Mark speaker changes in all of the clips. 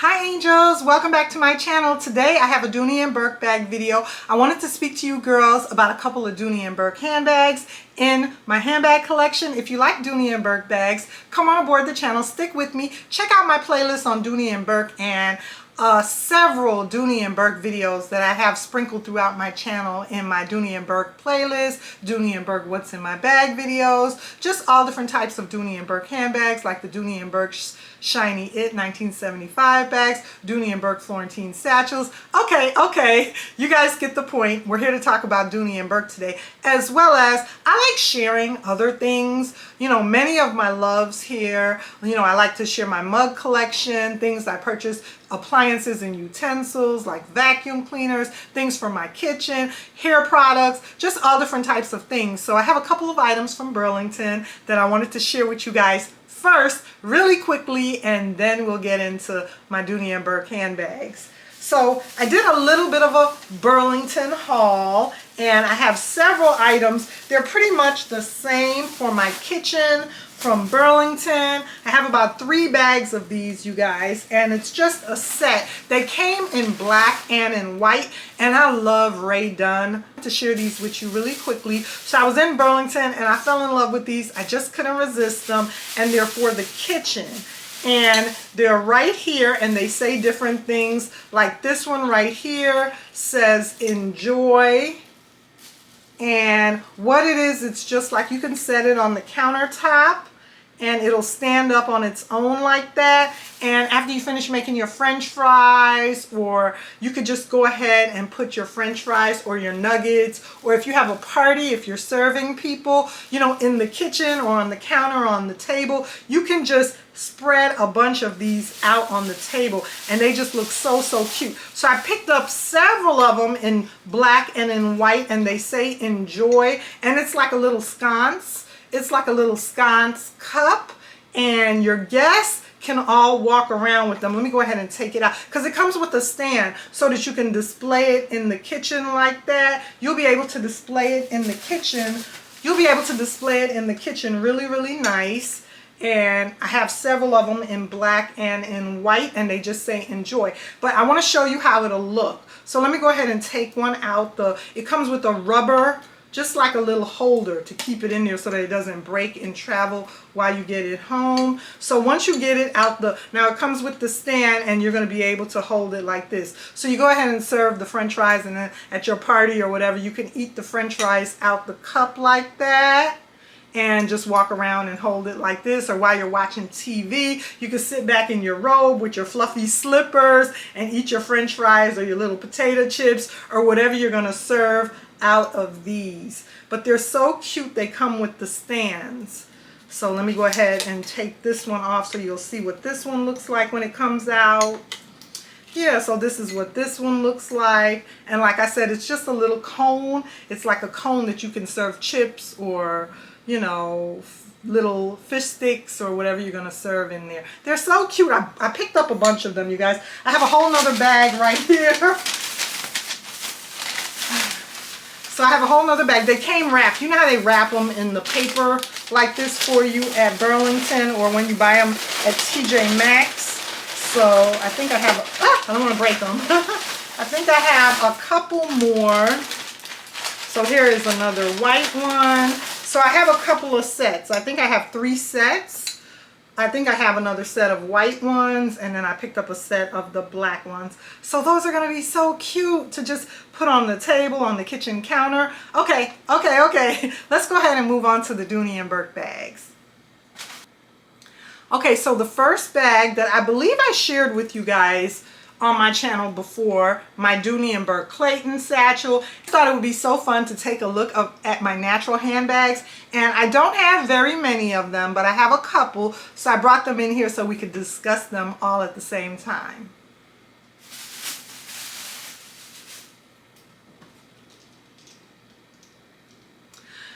Speaker 1: Hi angels, welcome back to my channel. Today I have a Dooney Bourke bag video. I wanted to speak to you girls about a couple of Dooney Bourke handbags in my handbag collection. If you like Dooney Bourke bags, come on aboard the channel, stick with me, check out my playlist on Dooney Bourke and several Dooney Bourke videos that I have sprinkled throughout my channel in my Dooney Bourke playlist, Dooney Bourke What's in My Bag videos, just all different types of Dooney Bourke handbags like the Dooney Bourke Shiny It 1975 bags, Dooney Bourke Florentine satchels. Okay, you guys get the point. We're here to talk about Dooney Bourke today, as well as I like sharing other things. You know, many of my loves here, you know, I like to share my mug collection, things I purchased, appliances and utensils like vacuum cleaners, things for my kitchen, hair products, just all different types of things. So I have a couple of items from Burlington that I wanted to share with you guys first, really quickly, and then we'll get into my Dooney Bourke handbags. So I did a little bit of a Burlington haul, and I have several items. They're pretty much the same for my kitchen from Burlington. I have about 3 bags of these, you guys, and it's just a set. They came in black and in white, and I love Ray Dunn. To share these with you really quickly. So I was in Burlington and I fell in love with these. I just couldn't resist them, and they're for the kitchen. And they're right here, and they say different things. Like this one right here says enjoy. And what it is, it's just like you can set it on the countertop and it'll stand up on its own like that. And after you finish making your french fries, or you could just go ahead and put your french fries or your nuggets, or if you have a party, if you're serving people, you know, in the kitchen or on the counter or on the table, you can just spread a bunch of these out on the table, and they just look so cute. So I picked up several of them in black and in white, and they say enjoy, and it's like a little sconce. It's like a little sconce cup, and your guests can all walk around with them. Let me go ahead and take it out, because it comes with a stand so that you can display it in the kitchen like that. You'll be able to display it in the kitchen. You'll be able to display it in the kitchen really nice. And I have several of them in black and in white, and they just say enjoy. But I want to show you how it'll look. So let me go ahead and take one out. It comes with a rubber, just like a little holder to keep it in there so that it doesn't break and travel while you get it home. So once you get it out now it comes with the stand, and you're going to be able to hold it like this. So you go ahead and serve the french fries, and then at your party or whatever, you can eat the french fries out the cup like that, and just walk around and hold it like this. Or while you're watching TV, you can sit back in your robe with your fluffy slippers and eat your french fries or your little potato chips or whatever you're going to serve out of these. But they're so cute. They come with the stands. So let me go ahead and take this one off so you'll see what this one looks like when it comes out. Yeah, so this is what this one looks like. And like I said, it's just a little cone. It's like a cone that you can serve chips or, you know, little fish sticks or whatever you're going to serve in there. They're so cute. I picked up a bunch of them, you guys. I have a whole nother bag right here. So I have a whole nother bag. They came wrapped. You know how they wrap them in the paper like this for you at Burlington, or when you buy them at TJ Maxx. So I think I have, I don't want to break them. I think I have a couple more. So here is another white one. So I have a couple of sets. I think I have 3 sets. I think I have another set of white ones, and then I picked up a set of the black ones. So those are going to be so cute to just put on the table, on the kitchen counter. Okay. Let's go ahead and move on to the Dooney Bourke bags. Okay, so the first bag that I believe I shared with you guys on my channel before, my Dooney Bag Clayton satchel. I thought it would be so fun to take a look at my natural handbags, and I don't have very many of them, but I have a couple, so I brought them in here so we could discuss them all at the same time.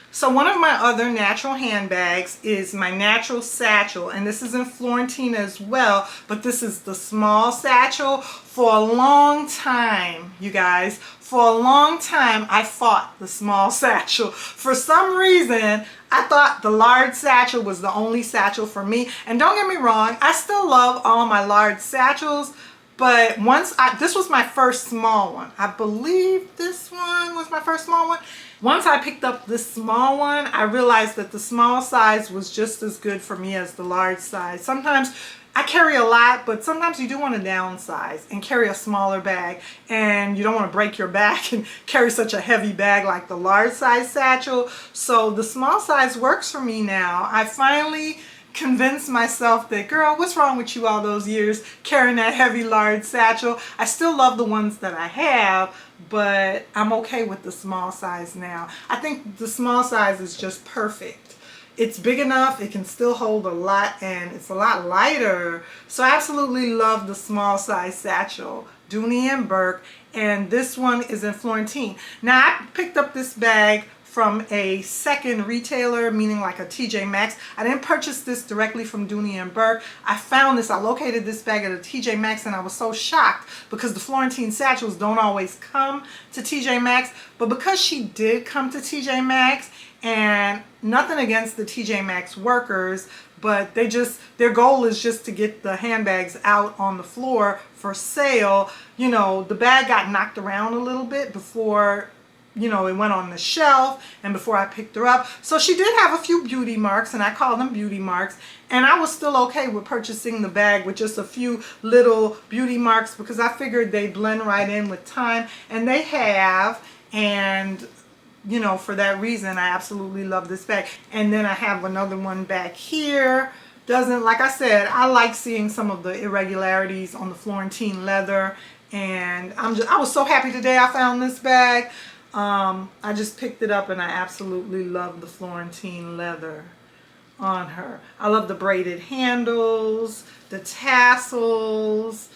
Speaker 1: So one of my other natural handbags is my natural satchel, and this is in Florentine as well, but this is the small satchel. For a long time, you guys, for a long time I fought the small satchel. For some reason, I thought the large satchel was the only satchel for me. And don't get me wrong, I still love all my large satchels, But this was my first small one. I believe this one was my first small one. Once I picked up this small one, I realized that the small size was just as good for me as the large size. Sometimes I carry a lot, but sometimes you do want to downsize and carry a smaller bag, and you don't want to break your back and carry such a heavy bag like the large size satchel. So the small size works for me now. I finally convinced myself that, girl, what's wrong with you all those years carrying that heavy large satchel? I still love the ones that I have, but I'm okay with the small size now. I think the small size is just perfect. It's big enough, it can still hold a lot, and it's a lot lighter. So I absolutely love the small size satchel, Dooney Bourke, and this one is in Florentine. Now I picked up this bag from a second retailer, meaning like a TJ Maxx. I didn't purchase this directly from Dooney Bourke. I found this, I located this bag at a TJ Maxx, and I was so shocked because the Florentine satchels don't always come to TJ Maxx. But because she did come to TJ Maxx, and nothing against the TJ Maxx workers, but their goal is just to get the handbags out on the floor for sale. You know, the bag got knocked around a little bit before, you know, it went on the shelf and before I picked her up. So she did have a few beauty marks, and I call them beauty marks. And I was still okay with purchasing the bag with just a few little beauty marks because I figured they blend right in with time, and they have. And you know, for that reason, I absolutely love this bag. And then I have another one back here. Like I said, I like seeing some of the irregularities on the Florentine leather. And I was so happy today I found this bag. I just picked it up, and I absolutely love the Florentine leather on her. I love the braided handles, the tassels.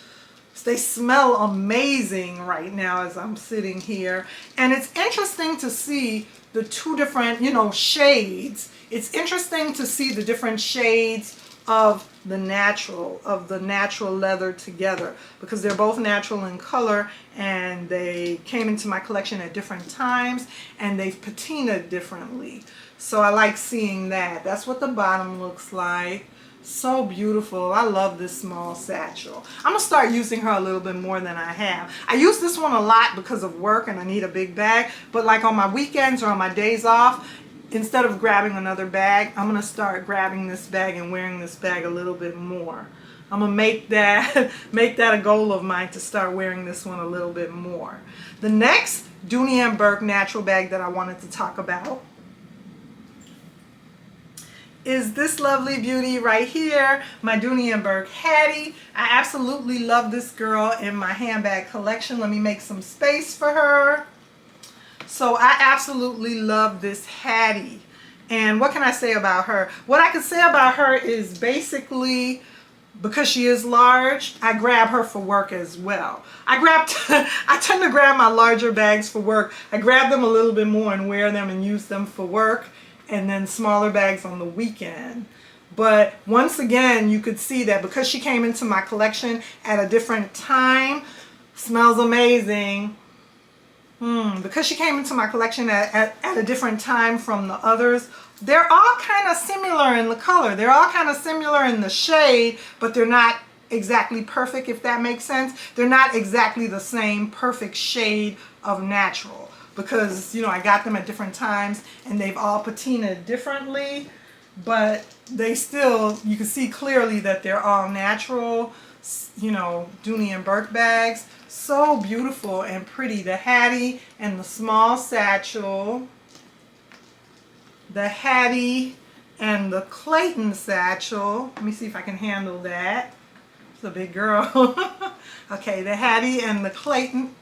Speaker 1: They smell amazing right now as I'm sitting here. And it's interesting to see the two different, you know, shades. It's interesting to see the different shades of the natural leather together, because they're both natural in color, and they came into my collection at different times, and they've patinaed differently. So I like seeing that. That's what the bottom looks like. So beautiful. I love this small satchel. I'm gonna start using her a little bit more than I have. I use this one a lot because of work and I need a big bag, but like on my weekends or on my days off, instead of grabbing another bag, I'm gonna start grabbing this bag and wearing this bag a little bit more. I'm gonna make that a goal of mine, to start wearing this one a little bit more. The next Dooney Bourke natural bag that I wanted to talk about is this lovely beauty right here, my Dooney Bag Hattie. I absolutely love this girl in my handbag collection. Let me make some space for her. So I absolutely love this Hattie. And what can I say about her? What I can say about her is basically, because she is large, I grab her for work as well. I tend to grab my larger bags for work. I grab them a little bit more and wear them and use them for work, and then smaller bags on the weekend. But once again, you could see that because she came into my collection at a different time, smells amazing. Because she came into my collection at a different time from the others, they're all kind of similar in the color. They're all kind of similar in the shade, but they're not exactly perfect, if that makes sense. They're not exactly the same perfect shade of natural, because, you know, I got them at different times and they've all patinaed differently, but they still, you can see clearly that they're all natural, you know, Dooney Bourke bags. So beautiful and pretty. The Hattie and the small satchel. The Hattie and the Clayton satchel. Let me see if I can handle that. It's a big girl. Okay, the Hattie and the Clayton.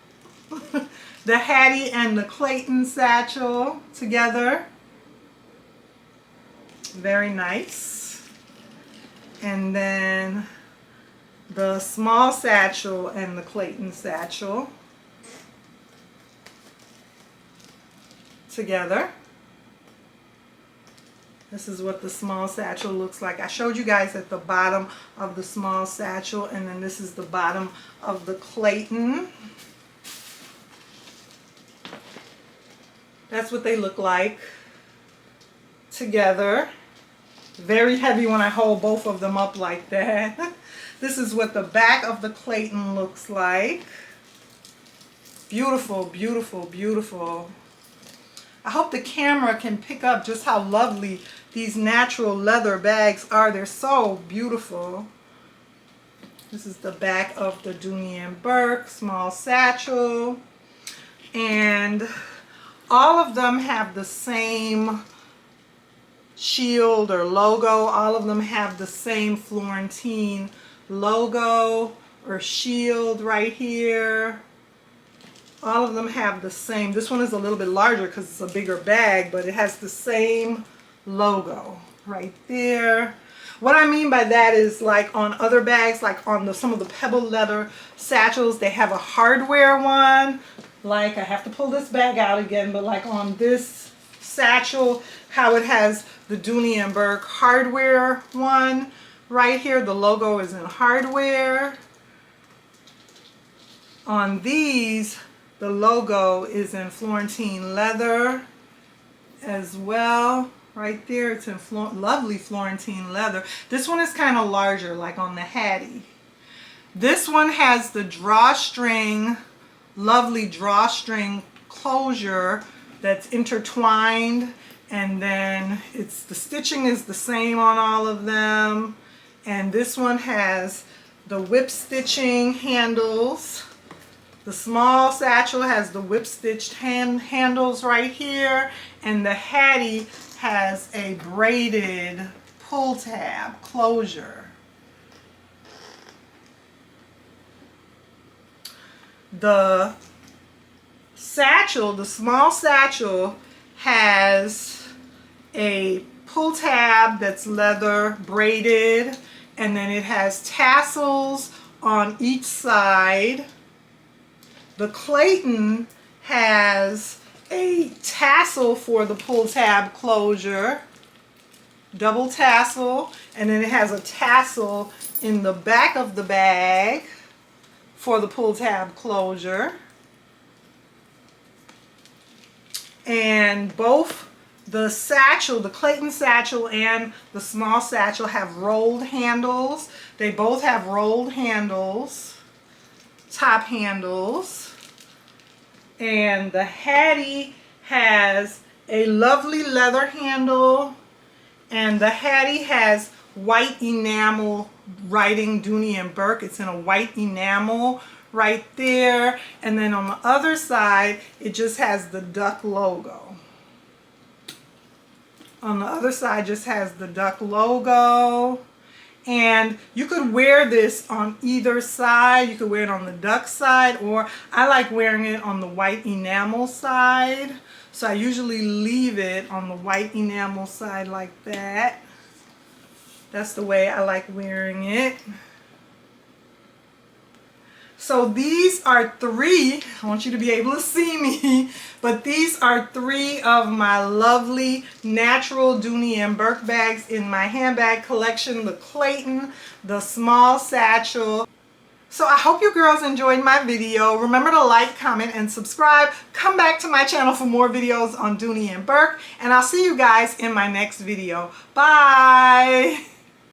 Speaker 1: The Hattie and the Clayton satchel together. Very nice. And then the small satchel and the Clayton satchel together. This is what the small satchel looks like. I showed you guys at the bottom of the small satchel, and then this is the bottom of the Clayton. That's what they look like together. Very heavy when I hold both of them up like that. This is what the back of the Clayton looks like. Beautiful, beautiful, beautiful. I hope the camera can pick up just how lovely these natural leather bags are. They're so beautiful. This is the back of the Dooney Bourke small satchel. And all of them have the same shield or logo. All of them have the same Florentine logo or shield right here. All of them have the same. This one is a little bit larger because it's a bigger bag, but it has the same logo right there. What I mean by that is, like on other bags, like on some of the pebble leather satchels, they have a hardware one. Like, I have to pull this bag out again, but like on this satchel, how it has the Dooney Bourke hardware one right here. The logo is in hardware. On these, the logo is in Florentine leather as well. Right there, it's in lovely Florentine leather. This one is kind of larger, like on the Hattie. This one has the drawstring, lovely drawstring closure that's intertwined, and then the stitching is the same on all of them. And this one has the whip stitching handles. The small satchel has the whip stitched handles right here, and the Hattie has a braided pull tab closure. The satchel, the small satchel, has a pull tab that's leather braided, and then it has tassels on each side. The Clayton has a tassel for the pull tab closure, double tassel, and then it has a tassel in the back of the bag for the pull tab closure. And both the satchel, the Clayton satchel and the small satchel, have rolled handles. They both have rolled handles, top handles. And the Hattie has a lovely leather handle, and the Hattie has white enamel writing Dooney Bourke. It's in a white enamel right there. And then on the other side, it just has the duck logo. On the other side, just has the duck logo. And you could wear this on either side. You could wear it on the duck side, or I like wearing it on the white enamel side. So I usually leave it on the white enamel side like that. That's the way I like wearing it. So these are three, I want you to be able to see me, but these are three of my lovely natural Dooney Bourke bags in my handbag collection. The Clayton, the small satchel. So I hope you girls enjoyed my video. Remember to like, comment, and subscribe. Come back to my channel for more videos on Dooney Bourke, and I'll see you guys in my next video. Bye!